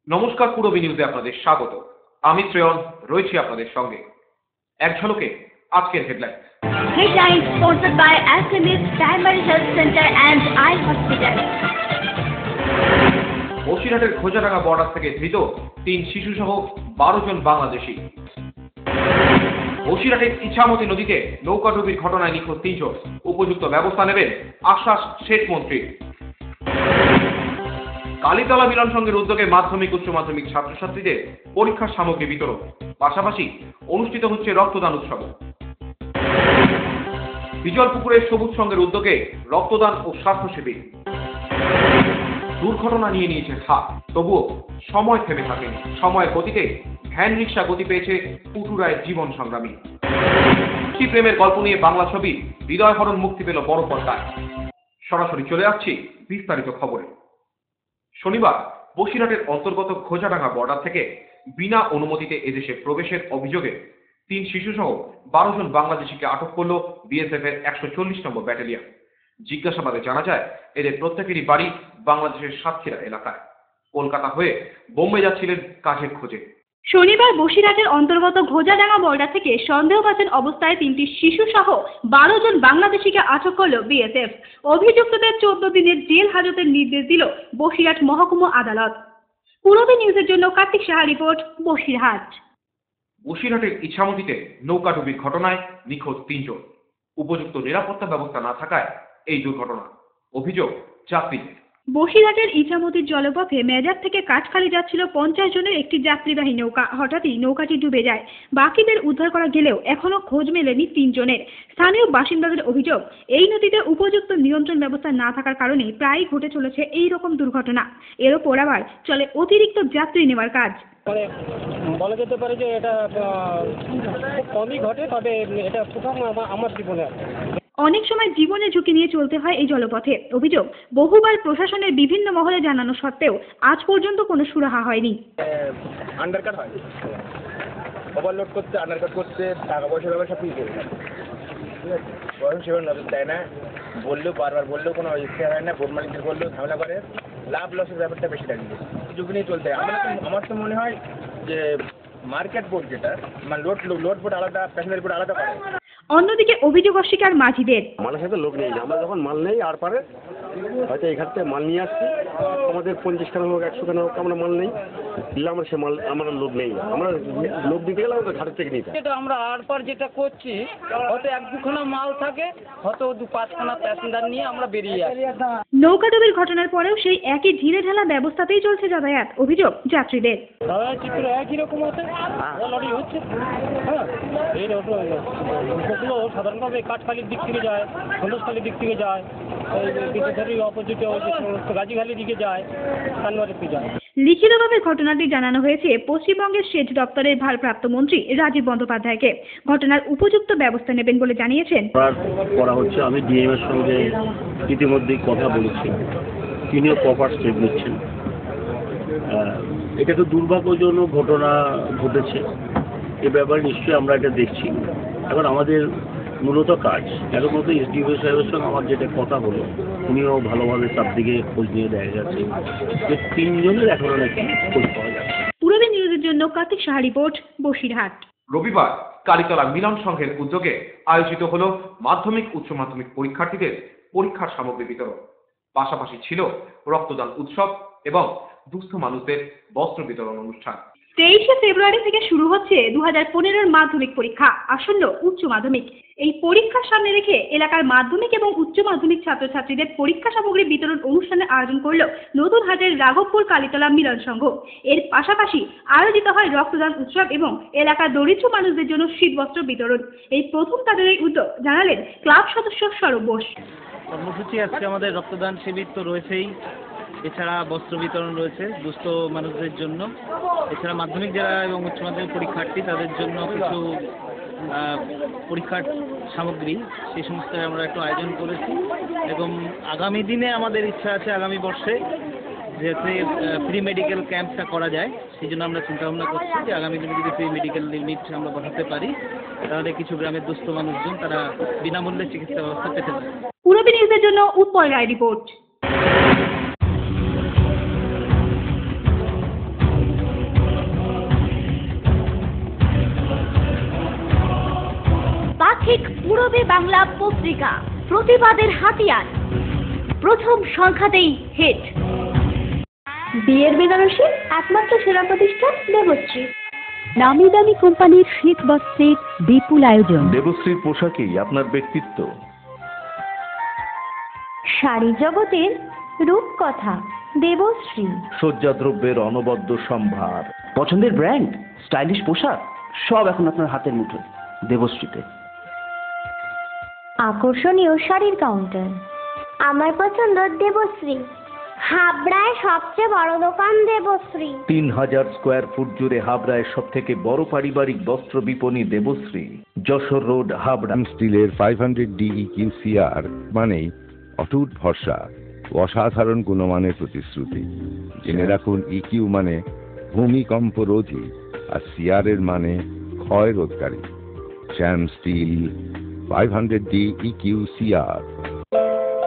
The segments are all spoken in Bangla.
নমস্কার, পূরবী নিউজে আপনাদের স্বাগত। আমি শ্রেয়ন রয়েছি আপনাদের সঙ্গে। এক ঝলকে আজকের headline. Headlines sponsored by Ascendis Primary Health Center and Eye Hospital. বসিরহাটের খোঁজাডাঙ্গা বর্ডার থেকে ধৃত 3 শিশুসহ 12 জন বাংলাদেশি। বসিরহাটের ইছামতি নদীতে নৌকাডুবির ঘটনায় নিখোঁজ 3 জন, উপযুক্ত ব্যবস্থা নেবেন আশ্বাস শেঠ মন্ত্রী। কালীতলা মিলন সংঘের উদ্যোগে মাধ্যমিক উচ্চ মাধ্যমিক ছাত্রছাত্রীদের পরীক্ষার সামগ্রী বিতরণ, পাশাপাশি অনুষ্ঠিত হচ্ছে রক্তদান উৎসব। বিজলপুকুরের সবুজ সংঘের উদ্যোগে রক্তদান ও স্বাস্থ্য শিবির। দুর্ঘটনা নিয়ে নিয়েছে হাত, তবুও সময় থেমে থাকেনি। সময়ের গতিতে ভ্যান রিক্সা গতি পেয়েছে পুটুরায় জীবন সংগ্রামী। প্রেমের গল্প নিয়ে বাংলা ছবি হৃদয়হরণ মুক্তি পেল বড় পর্দায়। সরাসরি চলে আসছি বিস্তারিত খবরে। শনিবার বসিরহাটের অন্তর্গত খোঁজাডাঙ্গা বর্ডার থেকে বিনা অনুমতিতে এদেশে প্রবেশের অভিযোগে 3 শিশুসহ 12 জন বাংলাদেশিকে আটক করল বিএসএফ এর 140 নম্বর ব্যাটালিয়ন। জিজ্ঞাসাবাদে জানা যায়, এদের প্রত্যেকেরই বাড়ি বাংলাদেশের সাতক্ষীরা এলাকায়। কলকাতা হয়ে বোম্বে যাচ্ছিলেন কাজের খোঁজে। শনিবার বসিরহাটের অন্তর্গত খোঁজাডাঙ্গা বর্ডার থেকে সন্দেহভাজন অবস্থায় 3টি শিশু সহ 12 জন বাংলাদেশিকে আটক করল বিএসএফ। অভিযুক্তদের 14 দিনের জেল হাজতের নির্দেশ দিল বসিরহাট মহকুমা আদালত। পূরবী নিউজের জন্য কার্তিক সাহা রিপোর্ট, বসিরহাট। বসিরহাটের ইছামতিতে নৌকাডুবির ঘটনায় নিখোঁজ 3 জন, উপযুক্ত নিরাপত্তা ব্যবস্থা না থাকায় এই দুর্ঘটনা। অভিযোগ যাত্রীদের। বসিরহাটের ইছামতির জলপথে মেজার থেকে কাঠখালি যাচ্ছিল 50 জনের একটি যাত্রীবাহী নৌকা। হঠাৎই নৌকাটি ডুবে যায়। বাকিদের উদ্ধার করা গেলেও এখনো খোঁজ মেলেনি 3 জনের। স্থানীয় বাসিন্দাদের অভিযোগ, এই নদীতে উপযুক্ত নিয়ন্ত্রণ ব্যবস্থা না থাকার কারণে প্রায়ই ঘটে চলেছে এই রকম দুর্ঘটনা। এর ওপর আবার চলে অতিরিক্ত যাত্রী নেওয়ার কাজ। বলা যেতে পারে যে এটা খুব কমই ঘটে, তবে এটা প্রথম আমার জীবনে। অনেক সময় জীবনের ঝুঁকি নিয়ে চলতে হয় এই জলপথে। অভিযোগ, বহুবার প্রশাসনের বিভিন্ন মহলে জানানো সত্ত্বেও আজ পর্যন্ত কোনো সুরাহা হয়নি। আন্ডারকাট হয়, ওভারলোড করতে, আন্ডারকাট করতে, টাকা পয়সা ব্যাপার সব কিছু করে। ঠিক আছে, প্রশাসন সেভাবে নজর দেয় না, বললেও বারবার বললেও কোনো ইচ্ছে হয় না। বোট মালিকদের বললেও ঝামেলা করে, লাভ লসের ব্যাপারটা বেশি থাকে। ঝুঁকি নিয়ে চলতে হয়। আমার তো মনে হয় যে মার্কেট বোট যেটা, মানে লোড বোট আলাদা, প্যাসেঞ্জার বোট আলাদা করে। অন্যদিকে অভিযোগ অস্বীকার মাঝিদের। মালের সাথে লোক নেই, আমরা যখন মাল নেই আর পারে হয়তো এখান থেকে মাল নিয়ে আসছি, আমাদের 50 খানা হোক 100 খানা হোক আমরা মাল নেই, দিলে আমরা সে মাল আমরা লোক নেই, আমরা লোক দিতে গেলে আমাদের ঘাটের থেকে নিতে। এটা আমরা আর পার যেটা করছি, হয়তো 1-2 মাল থাকে, হয়তো 2-5 খানা প্যাসেঞ্জার নিয়ে আমরা বেরিয়ে আসি। নৌকাডুবির ঘটনার পরেও সেই একই ঢিলে ঢালা ব্যবস্থাতেই চলছে যাতায়াত। অভিযোগ যাত্রীদের। চিত্র একই রকম আছে, লরি হচ্ছে। হ্যাঁ, এই লোকগুলো সাধারণভাবে কাঠখালির দিক থেকে যায়, সন্দেশখালির দিক থেকে যায়, বিদ্যুৎধারী অপোজিটে ওই যে গাজীখালির দিকে যায়, কানমারের দিকে যায়। লিখিতভাবে ঘটনাটি জানানো হয়েছে পশ্চিমবঙ্গের সেচ দপ্তরের ভারপ্রাপ্ত মন্ত্রী রাজীব বন্দ্যোপাধ্যায়কে। ঘটনার উপযুক্ত ব্যবস্থা নেবেন বলে জানিয়েছেন। করা হচ্ছে, আমি ডিএম এর সঙ্গে ইতিমধ্যেই কথা বলেছি, তিনিও প্রপার স্টেপ নিচ্ছেন। এটা তো দুর্ভাগ্যজনক ঘটনা ঘটেছে, এ ব্যাপারে নিশ্চয়ই আমরা এটা দেখছি। এখন আমাদের মূলত কাজ, এখন মতো এসডিও সাহেবের সঙ্গে আমার যেটা কথা হলো, উনিও ভালোভাবে তার দিকে খোঁজ নিয়ে দেখা যাচ্ছে যে 3 জনের এখনো নাকি খোঁজ পাওয়া যাচ্ছে। পূরবী নিউজের জন্য কার্তিক সাহা রিপোর্ট, বসিরহাট। রবিবার কালীতলা মিলন সংঘের উদ্যোগে আয়োজিত হলো মাধ্যমিক উচ্চ মাধ্যমিক পরীক্ষার্থীদের পরীক্ষার সামগ্রী বিতরণ, পাশাপাশি ছিল রক্তদান উৎসব এবং দুস্থ মানুষদের বস্ত্র বিতরণ অনুষ্ঠান। 23শে ফেব্রুয়ারি থেকে শুরু হচ্ছে 2015-র মাধ্যমিক পরীক্ষা। আসন্ন উচ্চ মাধ্যমিক। এই পরীক্ষার সামনে রেখে এলাকার মাধ্যমিক এবং উচ্চ মাধ্যমিক ছাত্রছাত্রীদের পরীক্ষা সামগ্রী বিতরণ অনুষ্ঠানের আয়োজন করল নতুন হাটের রাঘবপুর কালীতলা মিলন সংঘ। এর পাশাপাশি আয়োজিত হয় রক্তদান উৎসব এবং এলাকার দরিদ্র মানুষদের জন্য শীতবস্ত্র বিতরণ। এই প্রথম তাদের এই উদ্যোগ জানালেন ক্লাব সদস্য সৌরভ বোস। কর্মসূচি আজকে আমাদের রক্তদান শিবির তো রয়েছেই, এছাড়া বস্ত্র বিতরণ রয়েছে দুস্থ মানুষদের জন্য, এছাড়া মাধ্যমিক যারা এবং উচ্চ মাধ্যমিক পরীক্ষার্থী তাদের জন্য কিছু পরীক্ষার সামগ্রী, সেই সমস্ত আমরা একটু আয়োজন করেছি। এবং আগামী দিনে আমাদের ইচ্ছা আছে আগামী বর্ষে যাতে ফ্রি মেডিকেল ক্যাম্পটা করা যায়, সেই জন্য আমরা চিন্তাভাবনা করছি যে আগামী দিনে যদি ফ্রি মেডিকেল ইউনিট আমরা বসাতে পারি, তাহলে কিছু গ্রামের দুস্থ মানুষজন তারা বিনামূল্যে চিকিৎসা ব্যবস্থা পেতে পারে। পূরবী নিউজের জন্য উৎপল রায় রিপোর্ট। পাথিক পূরবে বাংলা পত্রিকা, প্রতিবাদের হাতিয়ার, প্রথম সংখ্যাতেই হিট। বিয়ের বেনারসি একমাত্র সেরা প্রতিষ্ঠান দেবশ্রী। নামি দামি কোম্পানির শীত বস্ত্রের বিপুল আয়োজন। দেবশ্রীর পোশাকেই আপনার ব্যক্তিত্ব। শাড়ি জগতের রূপকথা দেবশ্রী। সজ্জাদ্রব্যের অনবদ্য সম্ভার। পছন্দের ব্র্যান্ড, স্টাইলিশ পোশাক সব এখন আপনার হাতের মুঠোয় দেবশ্রীতে। আকর্ষণীয় শাড়ির কাউন্টার। আমার পছন্দ দেবশ্রী। হাবড়ায় সবচেয়ে বড় দোকান দেবশ্রী। 3000 স্কোয়ার ফুট জুড়ে হাবড়ায় সব থেকে বড় পারিবারিক বস্ত্র বিপণী দেবশ্রী, যশোর রোড, হাবড়া। স্টিলের 500 DEQCR মানেই অটুট ভরসা, অসাধারণ গুণমানের প্রতিশ্রুতি। জেনে রাখুন EQ মানে ভূমিকম্প রোধী, আর CR এর মানে ক্ষয় রোধকারী। শ্যাম স্টিল 500 DEQCR।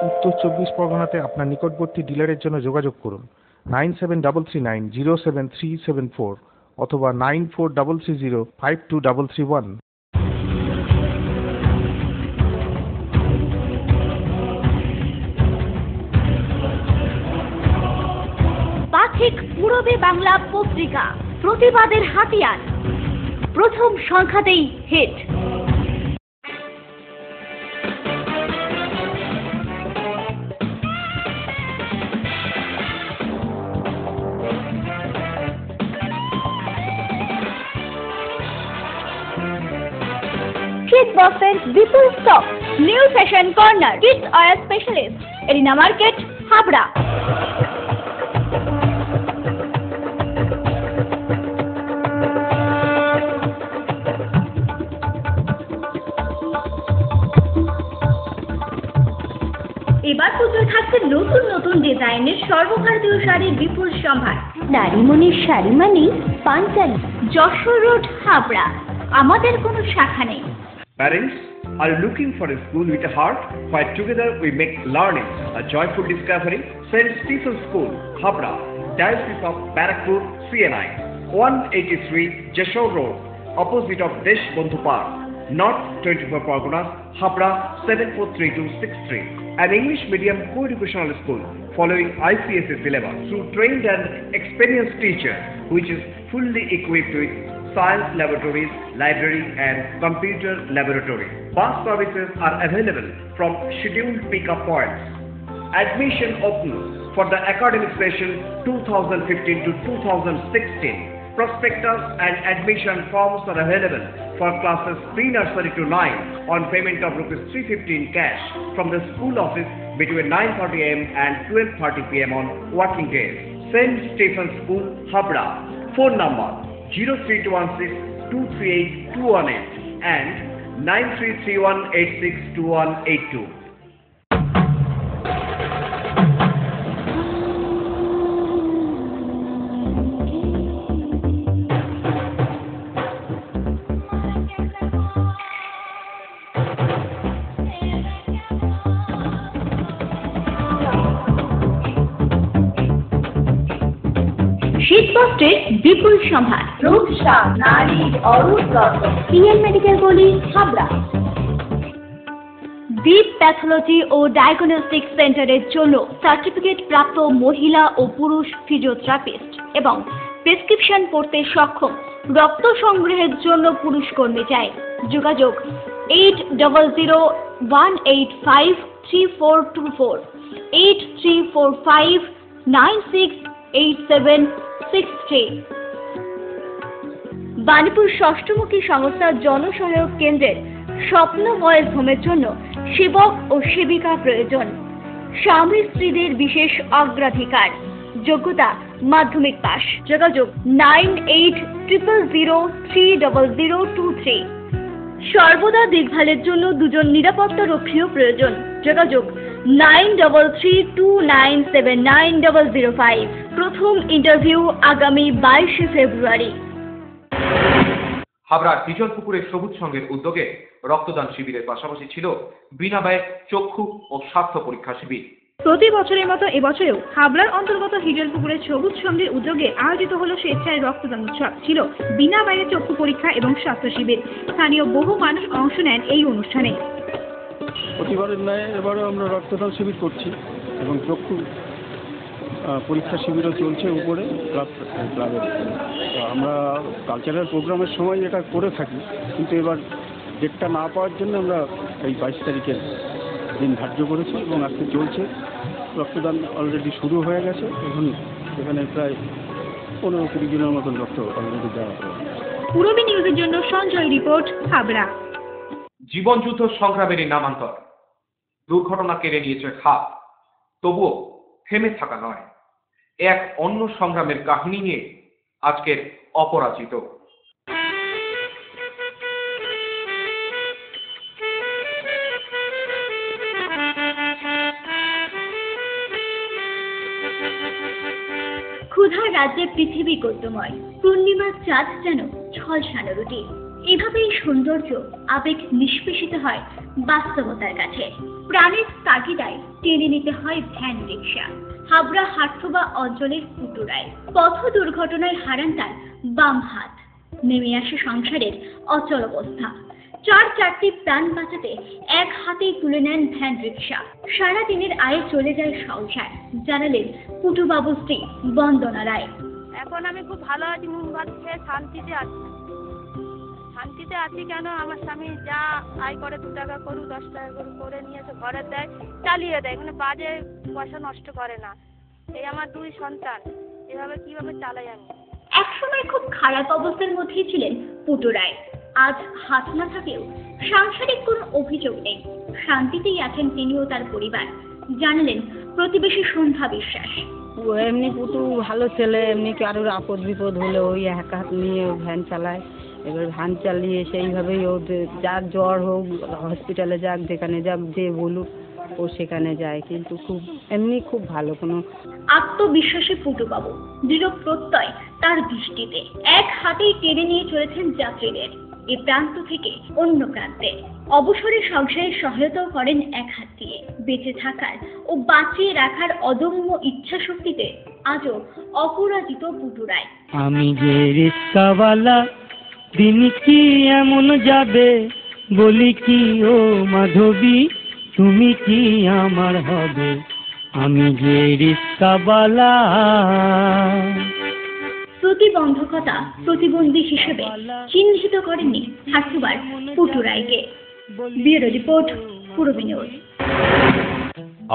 উত্তর 24 পরগনাতে আপনার নিকটবর্তী ডিলারের জন্য যোগাযোগ করুন 9733907374 অথবা 9433052331। পাথিক পূরবে বাংলা পত্রিকা, প্রতিবাদের হাতিয়ার, প্রথম সংখ্যাতেই হিট। শীত বস্ত্রের বিপুল stock, new fashion corner, kids wear specialist, Arena market, Habra. এবার পুজোয় থাকছে নতুন নতুন ডিজাইনের সর্বভারতীয় শাড়ির বিপুল সম্ভার। নারীমণির শাড়ি মানে পাঞ্চালী, যশোর রোড, হাবড়া। আমাদের কোনো শাখা নেই। Parents, are you looking for a school with a heart? Where together we make learning a joyful discovery? St. Stephen's School, Habra, Diocese of Barakpur, CNI, 183 Jashore Road, opposite of Desh Bondhu Park, North 24 Parganas, Habra 743263. An English medium co-educational school following ICSE syllabus through trained and experienced teacher, which is fully equipped with science laboratories, library and computer laboratory. Bus services are available from scheduled pickup points. Admission open for the academic session 2015 to 2016. Prospectus and admission forms are available for classes pre-nursery to 9 on payment of ₹315 cash from the school office between 9:30 am and 12:30 pm on working days. St. Stephen's School, Habra. Phone number 03216 238 218 and 9331862182. শীতবস্ত্রের বিপুল সম্ভার, রূপসা, নারীর অরূপ রত্ন, পিএন মেডিকেল গলি, হাবড়া। দীপ প্যাথোলজি ও ডায়াগনস্টিক সেন্টারের জন্য সার্টিফিকেট প্রাপ্ত মহিলা ও পুরুষ ফিজিওথেরাপিস্ট এবং প্রেসক্রিপশন পড়তে সক্ষম রক্ত সংগ্রহের জন্য পুরুষ কর্মী চাই। যোগাযোগ 8001853424 8345968763। বাণীপুর ষষ্ঠমুখী সংস্থা জনসহায়ক কেন্দ্রের স্বপ্ন বয়েজ হোমের জন্য সেবক ও সেবিকা প্রয়োজন। স্বামী স্ত্রীদের বিশেষ অগ্রাধিকার। যোগ্যতা মাধ্যমিক পাস। যোগাযোগ 9800030023। সর্বদা দেখভালের জন্য দুজন নিরাপত্তা রক্ষীও প্রয়োজন। যোগাযোগ 9329790005। প্রথম ইন্টারভিউ আগামী 22 ফেব্রুয়ারি। হাবড়ার বিজল পুকুরের সবুজ সংঘের উদ্যোগে রক্তদান শিবিরের পাশাপাশি ছিল বিনা ব্যয়ে চক্ষু ও স্বাস্থ্য পরীক্ষা শিবির। প্রতি বছরের মতো এবছরেও হাবড়ার অন্তর্গত হিজলপুকুরের সবুজ সঙ্গীর উদ্যোগে আয়োজিত হলো স্বেচ্ছায় রক্তদান উৎসব। ছিল বিনা বাইরে চক্ষু পরীক্ষা এবং স্বাস্থ্য শিবির। স্থানীয় বহু মানুষ অংশ নেন এই অনুষ্ঠানে। প্রতিবারের ন্যায় এবারও আমরা রক্তদান শিবির করছি এবং চক্ষু পরীক্ষা শিবিরও চলছে উপরে ক্লাবের। আমরা কালচারাল প্রোগ্রামের সময় এটা করে থাকি, কিন্তু এবার ডেটটা না পাওয়ার জন্য আমরা এই 22 তারিখের দিন ধার্য করেছি এবং আজকে চলছে। রক্তদান অলরেডি শুরু হয়ে গেছে। এখন এখানে প্রায় 15-20 জনের মতন রক্ত অলরেডি দেওয়া হবে। পূরবী নিউজের জন্য সঞ্জয় রিপোর্ট, হাবড়া। জীবনযুদ্ধ সংগ্রামেরই নামান্তর। দুর্ঘটনা কেড়ে নিয়েছে হাত, তবুও থেমে থাকা নয়। এক অন্য সংগ্রামের কাহিনী নিয়ে আজকের অপরাজিত। ক্ষুধার রাজ্যে পৃথিবী গদ্যময়, পূর্ণিমার চাঁদ যেন ঝলসানো রুটি। এভাবেই সৌন্দর্য আবেগ নিষ্পেষিত হয় বাস্তবতার কাছে। প্রাণের তাগিদায় টেনে নিতে হয় ভ্যান রিক্সা। হাবড়া হাটথোবা অঞ্চলের পুটুরায় পথ দুর্ঘটনায় হারান তার বাম হাত। নেমে আসে সংসারের অচল অবস্থা। 4-4টি প্রাণ বাঁচাতে এক হাতেই তুলে নেন ভ্যান রিক্সা। সারাদিনের আয়ে চলে যায় সংসার, জানালেন পুটুবাবু স্ত্রী বন্দনা রায়। এখন আমি খুব ভালো আছি, মুখ ভাত খেয়ে শান্তিতে আছি। শান্তিতে আছি কেন, আমার স্বামী যা আয় করে 2 টাকা করুক 10 টাকা করুক করে নিয়ে এসে ঘরে দেয়, চালিয়ে দেয়, মানে বাজে পয়সা নষ্ট করে না। এই আমার 2 সন্তান, এভাবে কিভাবে চালাই আমি। একসময় খুব খারাপ অবস্থার মধ্যেই ছিলেন পুটুরায়। আজ হাত না থাকলেও সাংসারিক কোনো অভিযোগ নেই। শান্তিতেই আছেন তিনি ও তার পরিবার, জানালেন প্রতিবেশী সন্ধ্যা বিশ্বাস। এমনি পুটু ভালো ছেলে, এমনি কারোর আপদ বিপদ হলে ওই এক হাত নিয়ে ভ্যান চালায়। এবার ভ্যান চালিয়ে সেইভাবেই ও যার জ্বর হোক হসপিটালে যাক, যেখানে যাক, যে বলুক ও সেখানে যায়। কিন্তু এমনি খুব ভালো। কোনো আত্মবিশ্বাসী পুটুবাবু, দৃঢ় প্রত্যয় তার দৃষ্টিতে। এক হাতেই টেনে নিয়ে চলেছেন যাত্রীদের এ প্রান্ত থেকে অন্য প্রান্তে। অবসরে সংসারের সহায়তাও করেন এক হাত দিয়ে। বেঁচে থাকার ও বাঁচিয়ে রাখার অদম্য ইচ্ছা শক্তিতে আজও অপরাজিত পুটুরায়। আমি যে রিক্সাওয়ালা, দিন কি এমন যাবে, বলি কি ও মাধবী, তুমি কি আমার হবে, আমি যে রিক্সাওয়ালা। প্রতিবন্ধকতা প্রতিবন্ধী হিসেবে চিহ্নিত করেননি হাটথোবার পুটুরায়কে। Bureau report, Purabi news.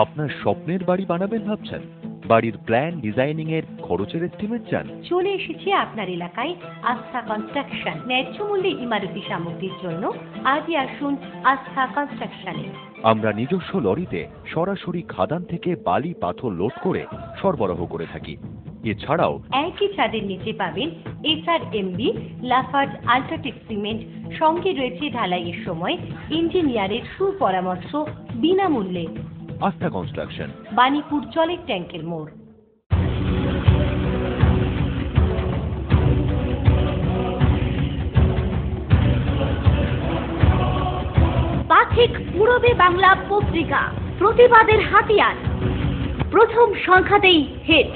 আপনার স্বপ্নের বাড়ি বানাবেন ভাবছেন? বাড়ির প্ল্যান ডিজাইনিং এর খরচের এস্টিমেট চান? চলে এসেছি আপনার এলাকায় আস্থা কনস্ট্রাকশন। ন্যায্য মূল্যে ইমারতি সামগ্রীর জন্য আজই আসুন আস্থা কনস্ট্রাকশনে। আমরা নিজস্ব লরিতে সরাসরি খাদান থেকে বালি পাথর লোড করে সরবরাহ করে থাকি। এছাড়াও একই ছাদের নিচে পাবেন SRMB, লাফার্জ, আল্ট্রাটেক সিমেন্ট। সঙ্গে রয়েছে ঢালাইয়ের সময় ইঞ্জিনিয়ারের সুপরামর্শ বিনামূল্যে। আস্থা কনস্ট্রাকশন, বাণীপুর জলের ট্যাঙ্কের মোড়। পাথিক পূরবী বাংলা পত্রিকা, প্রতিবাদের হাতিয়ার। প্রথম সংখ্যাতেই হিট।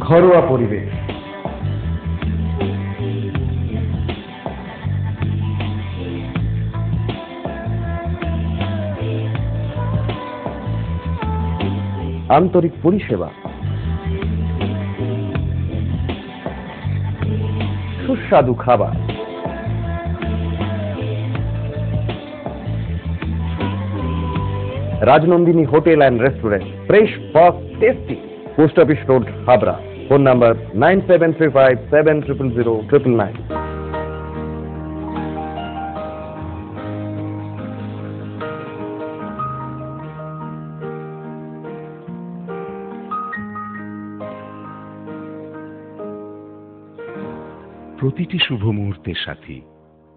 ঘরোয়া পরিবেশ, আন্তরিক পরিষেবা, সুস্বাদু খাবার, Rajnandini hotel and restaurant, fresh, fast, tasty. Post office road, Habra. Phone number 9735700999। প্রতিটি শুভ মুহূর্তের সাথী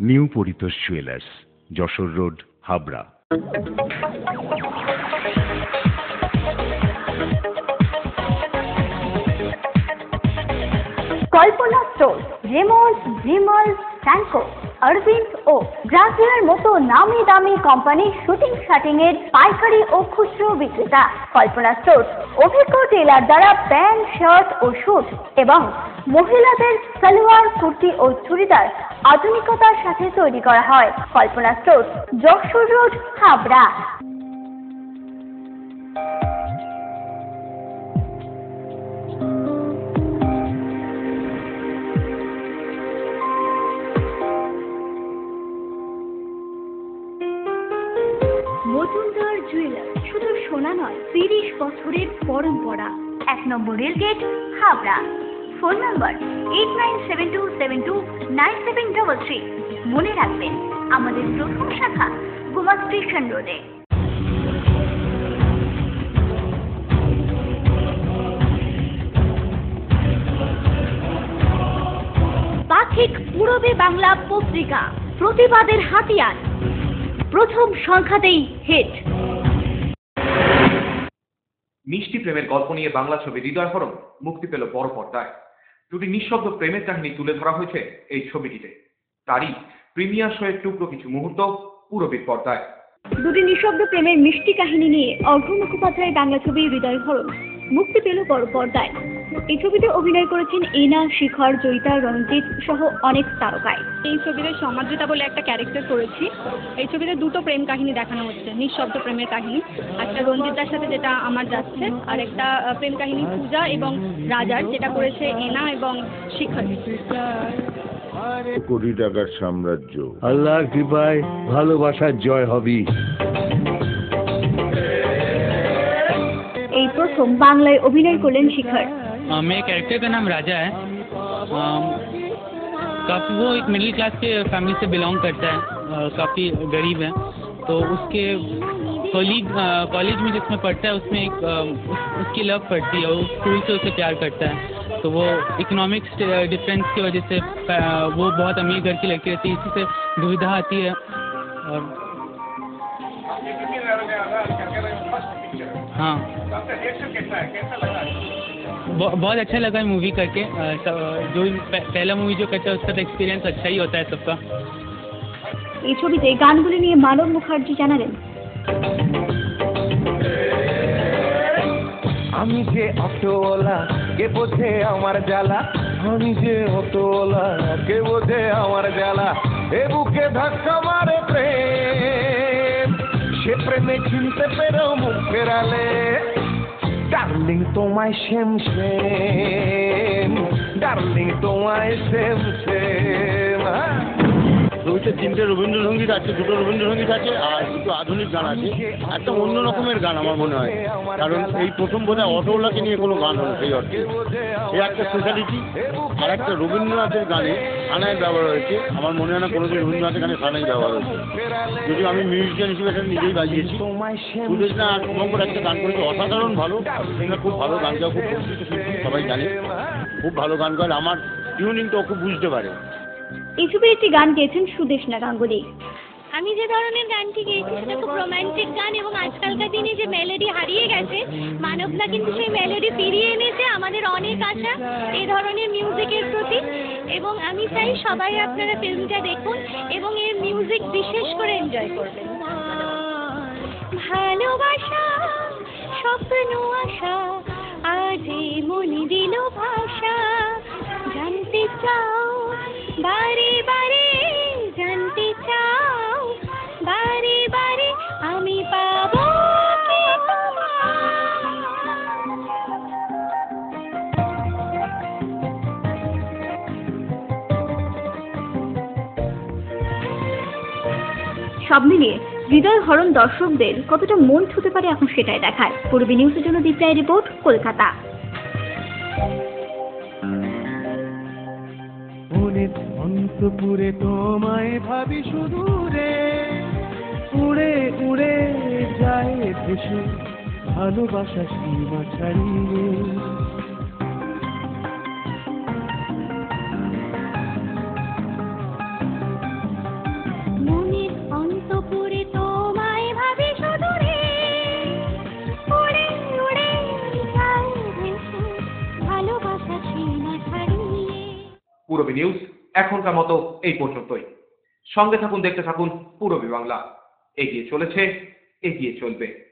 new Paritosh jewellers, Jessore road, Habra. Kalpana store, Raymonds, Vimal, স্যানকো, অরবিন্দ ও গ্রাসিয়ার মতো নামি দামি কোম্পানির শুটিং শাটিং এর পাইকারি ও খুচরো বিক্রেতা। কল্পনা স্টোর অভিজ্ঞ টেলার দ্বারা প্যান্ট, শার্ট ও স্যুট এবং মহিলাদের সালোয়ার, কুর্তি ও চুড়িদার আধুনিকতার সাথে তৈরি করা হয়। Kalpana store, Jessore road, Habra. Majumdar jewellers শুধু সোনা নয়, 30 বছরের পরম্পরা। 1 নম্বর রেলগেট, হাবড়া। Phone number 8972729733। মনে রাখবেন, আমাদের প্রথম শাখা গোমা স্টেশন রোডে। পাক্ষিক পূরবে বাংলা পত্রিকা, প্রতিবাদের হাতিয়ার, প্রথম সংখ্যাতেই হিট। মিষ্টি প্রেমের গল্প নিয়ে বাংলা ছবি হৃদয়হরণ মুক্তি পেল বড় পর্দায়। দুটি নিঃশব্দ প্রেমের কাহিনী তুলে ধরা হয়েছে এই ছবিটিতে। তারই প্রিমিয়ার শোয়ের টুকরো কিছু মুহূর্ত পূরবীর পর্দায়। দুটি নিঃশব্দ প্রেমের মিষ্টি কাহিনী নিয়ে অর্ঘ্য মুখোপাধ্যায়ের বাংলা ছবি হৃদয়হরণ মুক্তি পেল বড় পর্দায়। এই ছবিতে অভিনয় করেছেন এনা, শিখর, জয়িতা, রণজিৎ সহ অনেক তারকায়। এই ছবিতে সমাদ্রিতা বলে একটা ক্যারেক্টার করেছি। এই ছবিতে দুটো প্রেম কাহিনী দেখানো হচ্ছে, নিঃশব্দ প্রেমের কাহিনী। একটা রঞ্জিতার সাথে যেটা আমার যাচ্ছে, আর একটা প্রেম কাহিনী পূজা এবং রাজার, যেটা করেছে এনা এবং শিখর। কোটি টাকার সাম্রাজ্য, আল্লাহর কৃপায় ভালোবাসার জয় হবে। এই প্রথম বাংলায় অভিনয় করলেন শিখর। मेरे कैरेक्टर का नाम राजा है। काफ़ी वो एक मिडिल क्लास के फैमिली से बिलोंग करता है, काफ़ी गरीब है। तो उसके कॉलेज में जिसमें पढ़ता है उसमें एक उसकी लव पड़ती है, वो स्कूल से उसे प्यार करता है। तो वो इकोनॉमिक्स डिफरेंस की वजह से वो बहुत अमीर घर की लड़की रहती है, इसी से दुविधा आती है। और हाँ, बहुत अच्छा लगा मूवी करके। जो पहला मूवी जो करता है उसका तो एक्सपीरियंस अच्छा ही होता है सबका। এই ছবিতে গানগুলি নিয়ে মানব মুখার্জি জানালেন, আমি যে অটোওয়ালা কে বোঝে আমার জ্বালা, আমি যে অটোওয়ালা কে বোঝে আমার জ্বালা, এ বুকে ধাক্কা মারে প্রেম, সে প্রেমে চিনতে পেরেও মুখ ফেরালে, ডার্লিং তোমায় সেম সেম, ডার্লিং তোমায় সেম সেম। ছবিতে 3টে রবীন্দ্রসঙ্গীত আছে, 2টো রবীন্দ্রসঙ্গীত আছে আর 2টো আধুনিক গান আছে। একটা অন্য রকমের গান আমার মনে হয়, কারণ এই প্রথম বোধহয় অটোওয়ালাকে নিয়ে কোনো গান হলো সেই অর্থে। এই একটা স্পেশালিটি। আর একটা রবীন্দ্রনাথের গানে সানাই ব্যবহার হয়েছে, আমার মনে হয় না কোনোদিন রবীন্দ্রনাথের গানে সানাই ব্যবহার হয়েছে, যদিও আমি মিউজিশিয়ান হিসেবে এটা নিজেই বাজিয়েছি। সুদেশনা আর শুভঙ্কর একটা গান করেছে, অসাধারণ ভালো। খুব ভালো গান গাওয়া, খুব পরিচিত শিল্পী, সবাই জানে, খুব ভালো গান গায়, আমার টিউনিংটাও খুব বুঝতে পারে। এই ছবির একটি গান গেয়েছেন সুদেশনা গাঙ্গুলি। আমি যে ধরনের গানটি গেয়েছি সেটা খুব রোমান্টিক গান, এবং আজকালকার দিনে যে মেলোডি হারিয়ে গেছে, মানবদা কিন্তু সেই মেলোডি ফিরিয়ে এনেছে। আমাদের অনেক আশা এই ধরনের মিউজিকের প্রতি, এবং আমি চাই সবাই আপনারা ফিল্মটা দেখুন এবং এর মিউজিক বিশেষ করে এনজয় করবেন। ভালোবাসা স্বপ্ন আশা আজ মনে দিল ভাষা, জানতে চাও বারে বারে, জানতে চাও বারে বারে, আমি পাবো কি সব মিলিয়ে হৃদয়হরণ দর্শকদের কতটা মন ছুঁতে পারে এখন সেটাই দেখায়। পূর্বী নিউজের জন্য দীপ রায় রিপোর্ট, কলকাতা। অন্তপুরে তোমায় ভাবি সুদূরে, উড়ে উড়ে যায় ভেসে ভালোবাসা সীমা ছাড়িয়ে। মনের অন্তপুরে তোমায় ভাবি সুদূরে, উড়ে উড়ে যায় ভেসে ভালোবাসা সীমা ছাড়িয়ে। পূরবী নিউজ এখনকার মতো এই পর্যন্তই। সঙ্গে থাকুন, দেখতে থাকুন পূরবী বাংলা। এগিয়ে চলেছে, এগিয়ে চলবে।